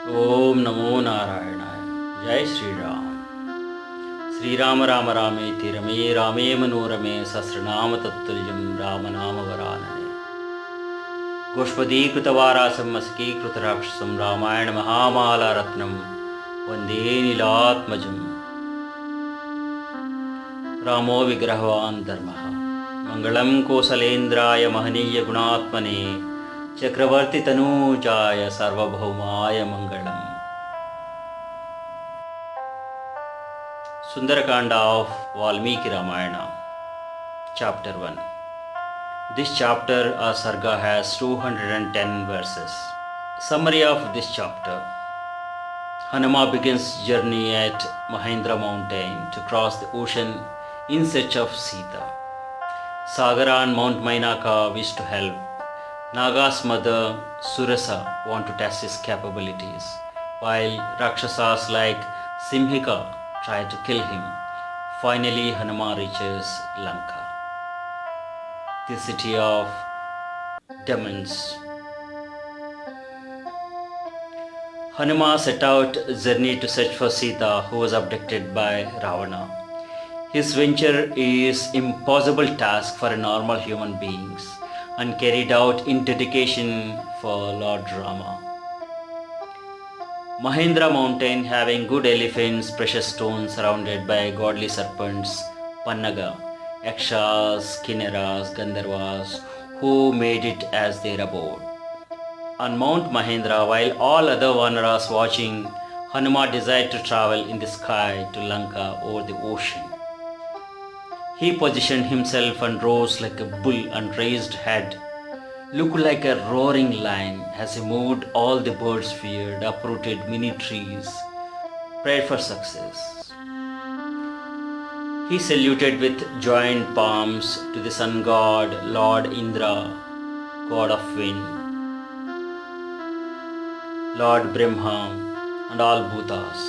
ओम नमो नारायणाय। जय श्री राम। श्री राम राम रामेति रमे रामे मनोरमे सहस्रनाम तत्तुल्यं राम नाम वरानने। गोष्पदीकृतवारासं मस्कीकृतराक्षसं रामायण महामालारत्नं वन्दे नीलात्मजं। रामो विग्रहवान् धर्मः मङ्गलं कोसलेन्द्राय महनीय गुणात्मने चक्रवर्ती तनूजाय सार्वभौमाय मंगलम। Sundarakanda of Valmiki Ramayana, Chapter 1. This chapter or sarga has 210 verses. Summary of this chapter. Hanuma begins journey at Mahendra mountain to cross the ocean in search of Sita. Sagara and Mount Mainaka wish to help. Naga's mother Surasa want to test his capabilities, while Rakshasas like Simhika try to kill him. Finally, Hanuma reaches Lanka, the city of demons. Hanuma set out journey to search for Sita, who was abducted by Ravana. His venture is impossible task for a normal human beings, and carried out in dedication for Lord Rama. Mahendra mountain, having good elephants, precious stones surrounded by godly serpents, Naga, Yakshas, Kinnaras, Gandharvas, who made it as their abode. On Mount Mahendra, while all other vaanaras watching, Hanuma desired to travel in the sky to Lanka over the ocean. He positioned himself and rose like a bull and raised head, looked like a roaring lion as he moved. All the birds feared, uprooted many trees, prayed for success. He saluted with joined palms to the sun god, Lord Indra, god of wind, Lord Brahma, and all Bhutas,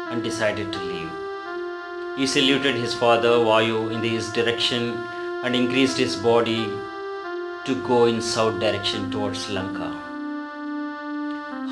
and decided to leave. He saluted his father Vayu in his direction and increased his body to go in south direction towards Lanka.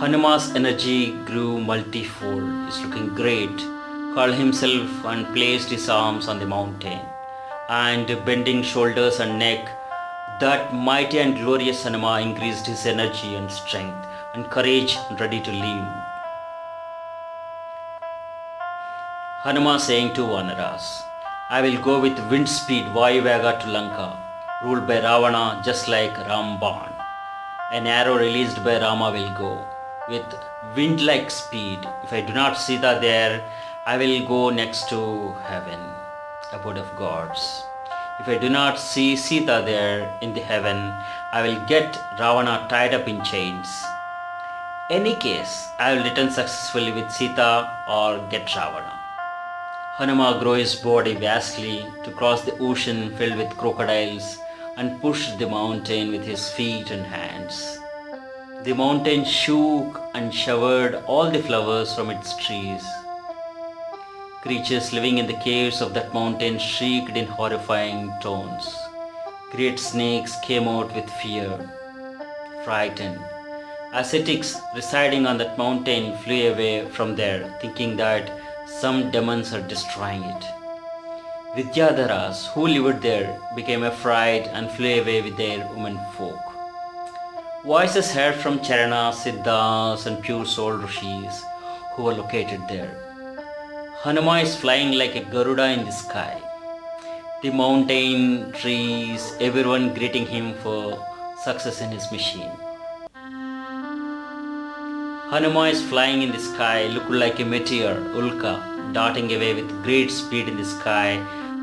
Hanuma's energy grew multifold. He is looking great, called himself and placed his arms on the mountain, and bending shoulders and neck, that mighty and glorious Hanuma increased his energy and strength and courage and ready to leave. Hanuma saying to vaanaras, I will go with wind speed Vayu to Lanka, ruled by Ravana just like Ramban. An arrow released by Rama will go with wind-like speed. If I do not see Sita there, I will go next to heaven, abode of gods. If I do not see Sita there in the heaven, I will get Ravana tied up in chains. Any case, I will return successfully with Sita or get Ravana. Hanuma grew his body vastly to cross the ocean filled with crocodiles and pushed the mountain with his feet and hands. The mountain shook and showered all the flowers from its trees. Creatures living in the caves of that mountain shrieked in horrifying tones. Great snakes came out with fear, frightened. Ascetics residing on that mountain flew away from there, thinking that some demons are destroying it. Vidyadharas who lived there became afraid and flew away with their women folk. Voices heard from Charanas, Siddhas and pure soul rishis who were located there. Hanuma is flying like a Garuda in the sky. The mountain, trees, everyone greeting him for success in his mission. Hanuma is flying in the sky, looking like a meteor, Ulka, darting away with great speed in the sky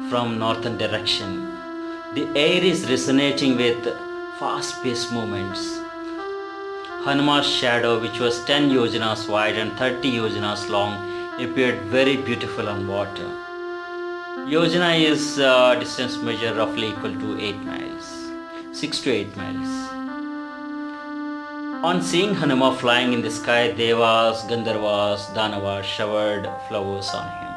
from northern direction. The air is resonating with fast-paced movements. Hanuma's shadow, which was 10 yojanas wide and 30 yojanas long, appeared very beautiful on water. Yojana is distance measure roughly equal to 8 miles, 6 to 8 miles. On seeing Hanuma flying in the sky, Devas, Gandharvas, Danavas showered flowers on him.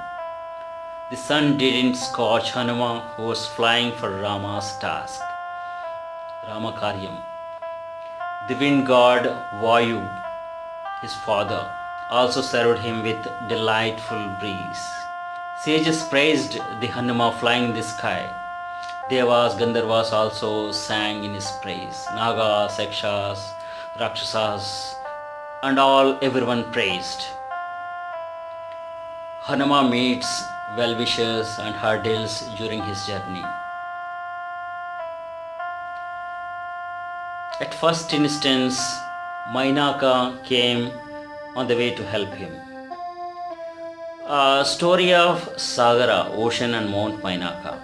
The sun didn't scorch Hanuma, who was flying for Rama's task, Rama Karyam. The wind god Vayu, his father, also served him with delightful breeze. Sages praised the Hanuma flying in the sky. Devas, Gandharvas also sang in his praise. Nagas, Yakshas, Rakshasas, and everyone praised. Hanuma meets well-wishers and hurdles during his journey. At first instance, Mainaka came on the way to help him. A story of Sagara, ocean and Mount Mainaka.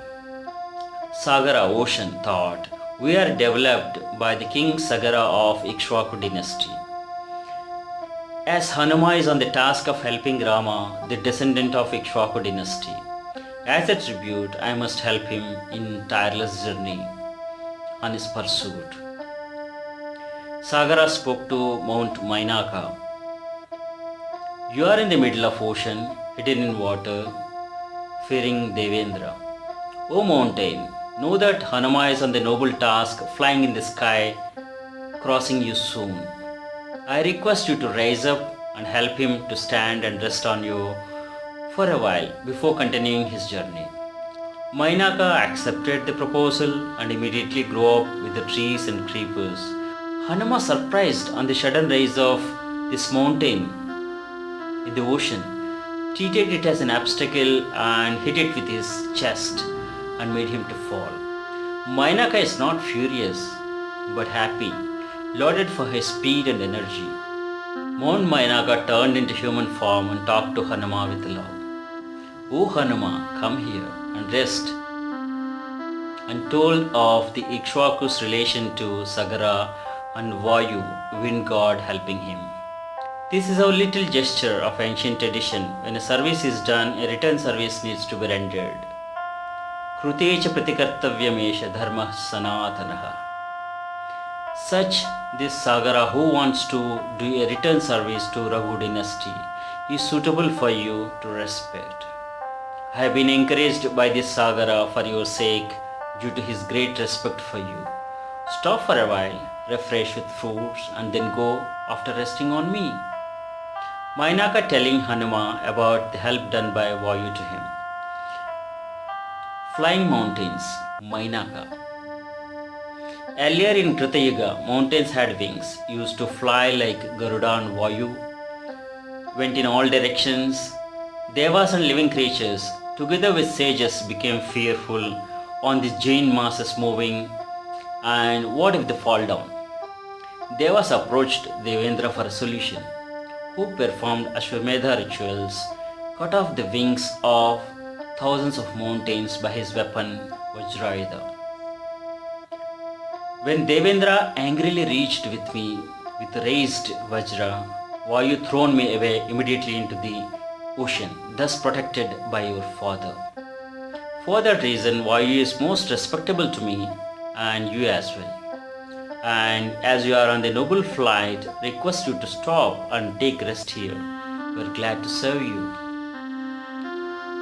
Sagara, ocean, thought, we are developed by the king Sagara of Ikshvaku dynasty. As Hanuma is on the task of helping Rama, the descendant of Ikshvaku dynasty, as a tribute, I must help him in tireless journey on his pursuit. Sagara spoke to Mount Mainaka. You are in the middle of ocean, hidden in water, fearing Devendra. O mountain, know that Hanuma is on the noble task, flying in the sky, crossing you soon. I request you to rise up and help him to stand and rest on you for a while before continuing his journey. Mainaka accepted the proposal and immediately grew up with the trees and creepers. Hanuma, surprised on the sudden rise of this mountain in the ocean, treated it as an obstacle and hit it with his chest and made him to fall. Mainaka is not furious but happy, lauded for his speed and energy. Mount Mainaka turned into human form and talked to Hanuma with love. O Hanuma, come here and rest, and told of the Ikshvaku's relation to Sagara and Vayu, wind god, helping him. This is a little gesture of ancient tradition. When a service is done, a return service needs to be rendered. Krutecha pratikartavyamesha dharma sanatanaha. Such this Sagara, who wants to do a return service to Raghu dynasty, is suitable for you to respect. I have been encouraged by this Sagara for your sake due to his great respect for you. Stop for a while, refresh with fruits, and then go after resting on me. Mainaka telling Hanuma about the help done by Vayu to him. Flying mountains, Mainaka. Earlier in Krita Yuga, mountains had wings, used to fly like Garuda and Vayu, went in all directions. Devas and living creatures, together with sages, became fearful on these giant masses moving, and what if they fall down? Devas approached Devendra for a solution, who performed Ashwamedha rituals, cut off the wings of thousands of mountains by his weapon Vajrayudha. When Devendra angrily reached with me with raised Vajra, Vayu thrown me away immediately into the ocean, thus protected by your father. For that reason, Vayu is most respectable to me and you as well. And as you are on the noble flight, request you to stop and take rest here. We are glad to serve you.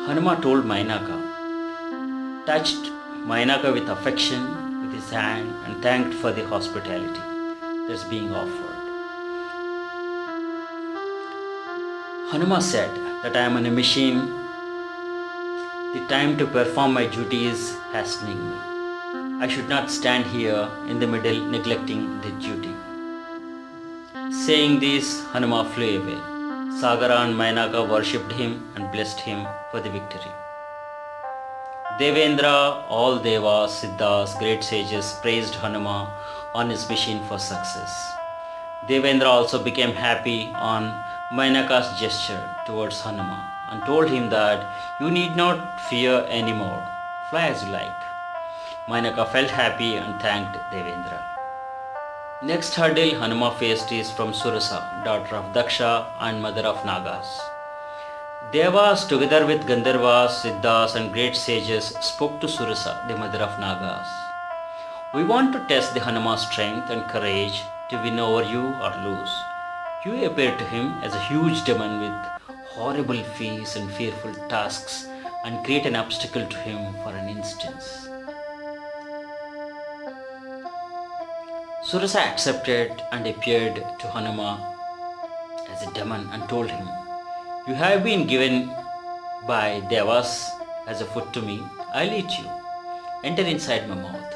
Hanuma told Mainaka, touched Mainaka with affection with his hand and thanked for the hospitality that's being offered. Hanuma said that I am on a mission. The time to perform my duty is hastening me. I should not stand here in the middle neglecting the duty. Saying this, Hanuma flew away. Sagara and Mainaka worshipped him and blessed him for the victory. Devendra, all Devas, Siddhas, great sages praised Hanuma on his mission for success. Devendra also became happy on Mainaka's gesture towards Hanuma and told him that you need not fear anymore. Fly as you like. Mainaka felt happy and thanked Devendra. Next hurdle Hanuma faced is from Surasa, daughter of Daksha and mother of Nagas. Devas together with Gandharvas, Siddhas and great sages spoke to Surasa, the mother of Nagas. We want to test the Hanuma's strength and courage to win over you or lose. You appeared to him as a huge demon with horrible face and fearful tasks and create an obstacle to him for an instant. Surasa accepted and appeared to Hanuma as a demon and told him, "You have been given by Devas as a food to me. I'll eat you. Enter inside my mouth."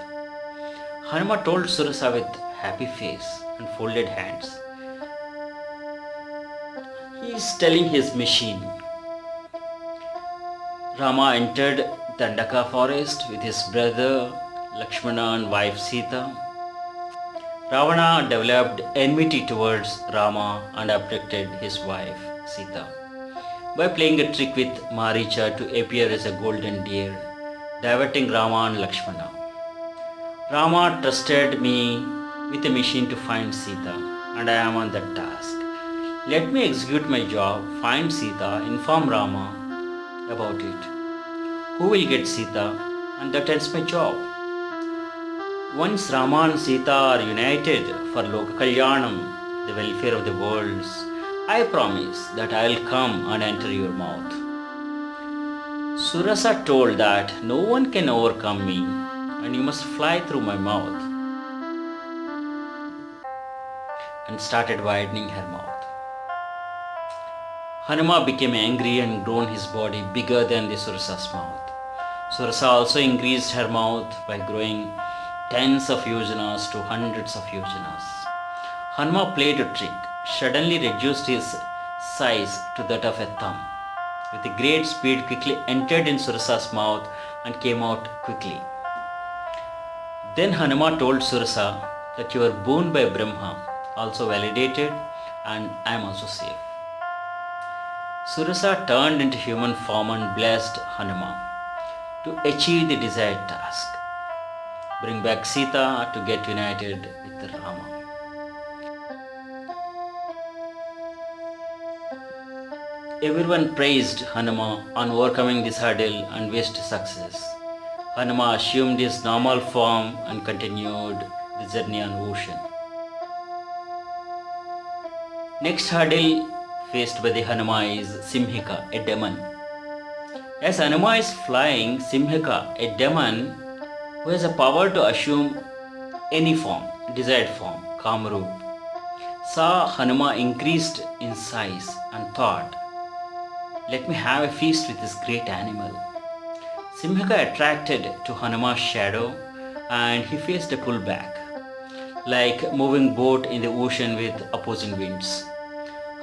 Hanuma told Surasa with happy face and folded hands. He is telling his machine. Rama entered Dandaka forest with his brother Lakshmana and wife Sita. Ravana developed enmity towards Rama and abducted his wife Sita by playing a trick with Maricha to appear as a golden deer, diverting Rama and Lakshmana. Rama trusted me with a machine to find Sita, and I am on that task. Let me execute my job, find Sita, inform Rama about it. Who will get Sita? And that ends my job. Once Rama and Sita are united for Loka Kalyanam, the welfare of the worlds, I promise that I will come and enter your mouth. Surasa told that no one can overcome me and you must fly through my mouth, and started widening her mouth. Hanuma became angry and grown his body bigger than the Surasa's mouth. Surasa also increased her mouth by growing tens of yojanas to hundreds of yojanas. Hanuma played a trick, suddenly reduced his size to that of a thumb. With a great speed, quickly entered in Surasa's mouth and came out quickly. Then Hanuma told Surasa that you are boon by Brahma, also validated, and I am also safe. Surasa turned into human form and blessed Hanuma to achieve the desired task. Bring back Sita to get united with Rama. Everyone praised Hanuma on overcoming this hurdle and wished success. Hanuma assumed his normal form and continued the journey on ocean. Next hurdle faced by the Hanuma is Simhika, a demon. As Hanuma is flying, Simhika, a demon who has a power to assume any form, desired form, Kamrup, saw Hanuma increased in size and thought, "Let me have a feast with this great animal." Simhika attracted to Hanuma's shadow and he faced a pullback, like a moving boat in the ocean with opposing winds.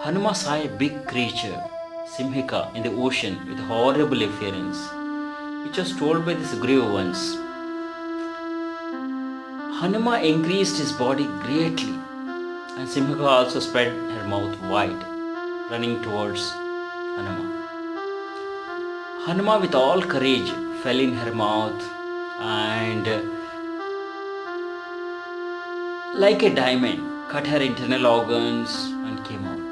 Hanuma saw a big creature, Simhika, in the ocean with horrible appearance, which was told by the Sugriva once. Hanuma increased his body greatly, and Simhika also spread her mouth wide, running towards Hanuma. Hanuma, with all courage, fell in her mouth and, like a diamond, cut her internal organs and came out.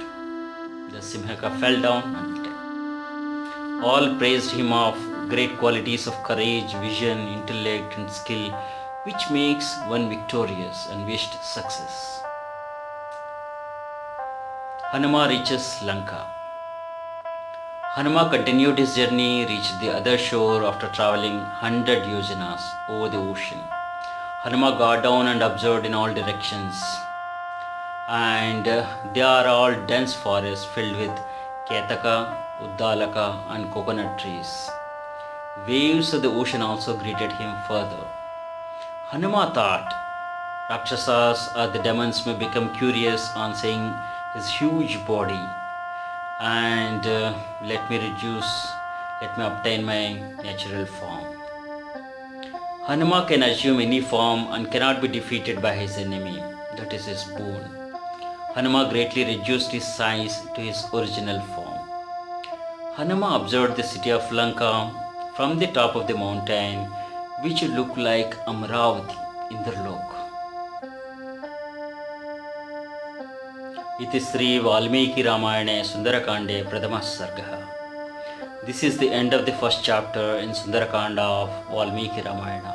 The Simhika fell down and died. All praised him of great qualities of courage, vision, intellect, and skill, which makes one victorious, and wished success. Hanuma reaches Lanka. Hanuma continued his journey, reached the other shore after traveling 100 yojanas over the ocean. Hanuma got down and observed in all directions, and they are all dense forests filled with Ketaka, Uddalaka, and coconut trees. Waves of the ocean also greeted him further. Hanuma thought Rakshasas or the demons may become curious on seeing his huge body, and let me obtain my natural form. Hanuma can assume any form and cannot be defeated by his enemy, that is his boon. Hanuma greatly reduced his size to his original form. Hanuma observed the city of Lanka from the top of the mountain, which looked like Amravati, Indralok. Iti Sri Valmiki Ramayane Sundarakande Pradama Sargaha. This is the end of the first chapter in Sundarakanda of Valmiki Ramayana.